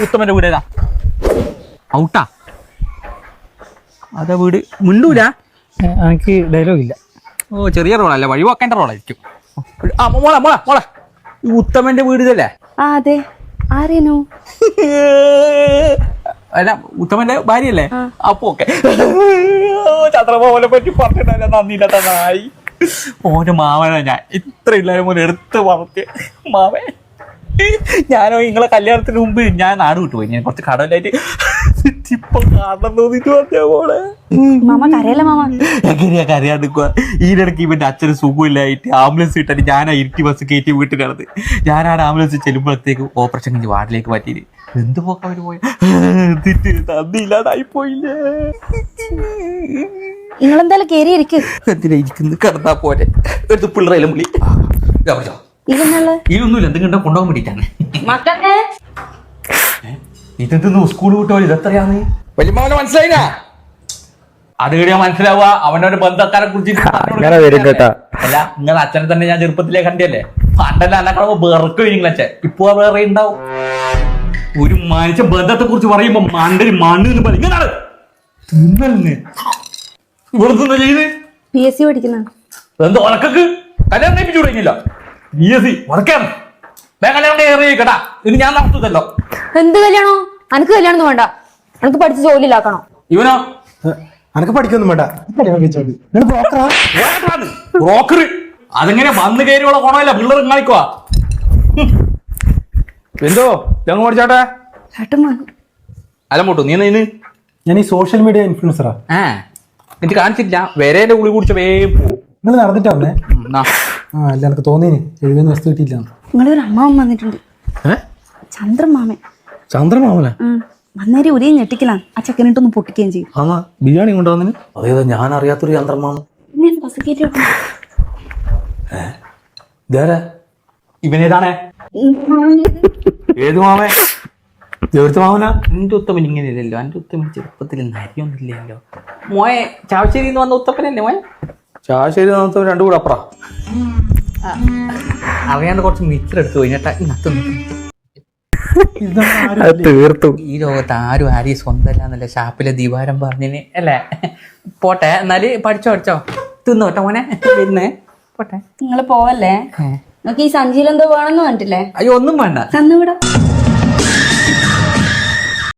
ഉത്തമന്റെ വീട് ഏതാ? ഔട്ടാ അതാ വീട്. മിണ്ടൂല, എനിക്ക് ഡയലോഗ് ഇല്ല. ഓ ചെറിയ റോളല്ലേ, വഴി വെക്കേണ്ട റോളായിരിക്കും. മോളെ മോളെ മോളെ ഈ ഉത്തമന്റെ വീട് ഇതല്ലേ? അതെ. ആരേനു? അല്ല ഉത്തമന്റെ ഭാര്യയല്ലേ? അപ്പൊ ഓക്കെ. ചന്ദ്രബോനെ പറ്റി പറഞ്ഞിട്ടല്ല നന്ദിയില്ലാത്ത നായി. ഓന്റെ മാവനാ ഞാൻ. ഇത്ര ഇല്ലാരും പോലെ എടുത്ത് വളർത്തിയ മാവൻ. ഞാനോ നിങ്ങളെ കല്യാണത്തിന് മുമ്പ് ഞാൻ നാട് വിട്ടുപോയി. ഞാൻ കുറച്ച് കടലായിട്ട് ഇപ്പൊ കാണണം തോന്നിട്ട് പറഞ്ഞ പോലെ എങ്ങനെയാ കരയാണ്ടിക്കുക. ഈയിടയ്ക്ക് ഇവന്റെ അച്ഛന് സുഖമില്ലായിട്ട് ആംബുലൻസ് കിട്ടാൻ ഞാനാ ഇരുട്ടി ബസ് കയറ്റി വീട്ടിലാണ്. ഞാനാണ് ആംബുലൻസ് ചെല്ലുമ്പോഴത്തേക്ക് ഓപ്പറേഷൻ കഴിഞ്ഞ് വാർഡിലേക്ക് മാറ്റിയത്. എന്ത് പോക്കാ അവര് പോയ നന്ദിയില്ലാതായി പോയില്ലേ. നിങ്ങളെന്തായാലും കേറിയിരിക്കും. എന്തിനാ ഇരിക്കുന്നത്? കിടന്നാ പോലെ എടുത്ത് പിള്ളേരും വിളി. ഇതൊന്നുമില്ല, എന്തെങ്കിലും കൊണ്ടുപോകാൻ വേണ്ടിട്ടാണ്. ഇതെന്തെന്ന് സ്കൂൾ വിട്ടോ? ഇതെത്രയാന്ന് വലിയ മനസ്സിലായില്ല. അത് കഴിയാൻ മനസ്സിലാവുക അവന്റെ ഒരു ബന്ധക്കാരെ കുറിച്ച്. അല്ല നിങ്ങളുടെ അച്ഛനെ തന്നെ ഞാൻ ചെറുപ്പത്തിലേ കണ്ടല്ലേ. പണ്ടല്ല എന്നെ കാണുമ്പോ വെറുക്കും നിങ്ങളച്ഛൻ. ഇപ്പൊ വേറെ ഉണ്ടാവും. ഒരു മനുഷ്യ ബന്ധത്തെ കുറിച്ച് പറയുമ്പോ മണ്ടൊരു മണ്ണ് ഇങ്ങനാണ് ഇവിടുത്തെ ചെയ്യുന്നത്. PSC പഠിക്കുന്ന എന്ത് ഉറക്കക്ക് കല്യാണം കഴിപ്പിച്ചു തുടങ്ങിയില്ല. PSC ഉറക്കാണ്. കല്യാണം കയറി കേട്ടാ. ഇനി ഞാൻ നടത്തല്ലോ. എന്ത് കല്യാണോ? അനക്ക് കല്യാണം വേണ്ട. അനക്ക് പഠിച്ച് ജോലിയിലാക്കണോ? ഇവനോ? അനക്ക് പഠിക്കൊന്നും വേണ്ട. ബ്രോക്കർ അതെങ്ങനെ വന്ന് കയറിയുള്ള ഗുണമല്ല പിള്ളേർ കാണിക്കുക. എന്തോ ഞങ്ങൾ പഠിച്ചാട്ടെ അല്ല മോട്ടു നീ നീ. ഞാൻ ഈ സോഷ്യൽ മീഡിയ ഇൻഫ്ലുവൻസറാ. എനിക്ക് കാണിച്ചില്ല. വരേന്റെ ഉള്ളി കുടിച്ച വേഗം പോകും. നിങ്ങൾ നടന്നിട്ടാ വന്നേ? അല്ല എനിക്ക് തോന്നിന് 70 വസ്തു കിട്ടിയില്ല. നിങ്ങളൊരു അമ്മാവൻ വന്നിട്ടുണ്ട്. ചന്ദ്രമാമൻ. ചന്ദ്രമാമന വന്നേരി ഒരേ ഞെട്ടിക്കലാണ്. ആ ചെക്കനിട്ടൊന്ന് പൊട്ടിക്കുകയും ചെയ്യും. ബിരിയാണി കൊണ്ടുവന്നിന്. അതേതാ ഞാൻ അറിയാത്തൊരു ചന്ദ്രമാമൻ. ഇവനേതാണേ? ഏത് മാമേ? എവിടുത്തെ മാമനാ? എന്റെ ഉത്തമൻ ഇങ്ങനെയല്ലല്ലോ. എന്റെ ഉത്തമൻ ചെറുപ്പത്തിൽ നരിയൊന്നുമില്ലല്ലോ. മോയെ ചാവശ്ശേരി വന്ന ഉത്തപ്പനല്ലേ മോയെ? ചാവശ്ശേരി ഉത്തമൻ രണ്ടു കൂടെ അപ്പുറ. അറിയാണ്ട് കുറച്ച് മിച്ചർ എടുത്തു കഴിഞ്ഞിട്ടാ തീർത്തു. ഈ ലോകത്ത് ആരും ആരെയും സ്വന്തമല്ല ഷാപ്പിലെ ദിവാരം പറഞ്ഞിന് അല്ലേ? പോട്ടെ എന്നാല് പഠിച്ചോ തിന്നോട്ടെ മോനെ. പിന്നെ പോട്ടെ. നിങ്ങള് പോവല്ലേ? നിങ്ങൾക്ക് ഈ സഞ്ചിയിൽ എന്തോ വേണമെന്ന് പറഞ്ഞിട്ടില്ലേ? അയ്യോ ഒന്നും വേണ്ട. തന്നുകൂടാ.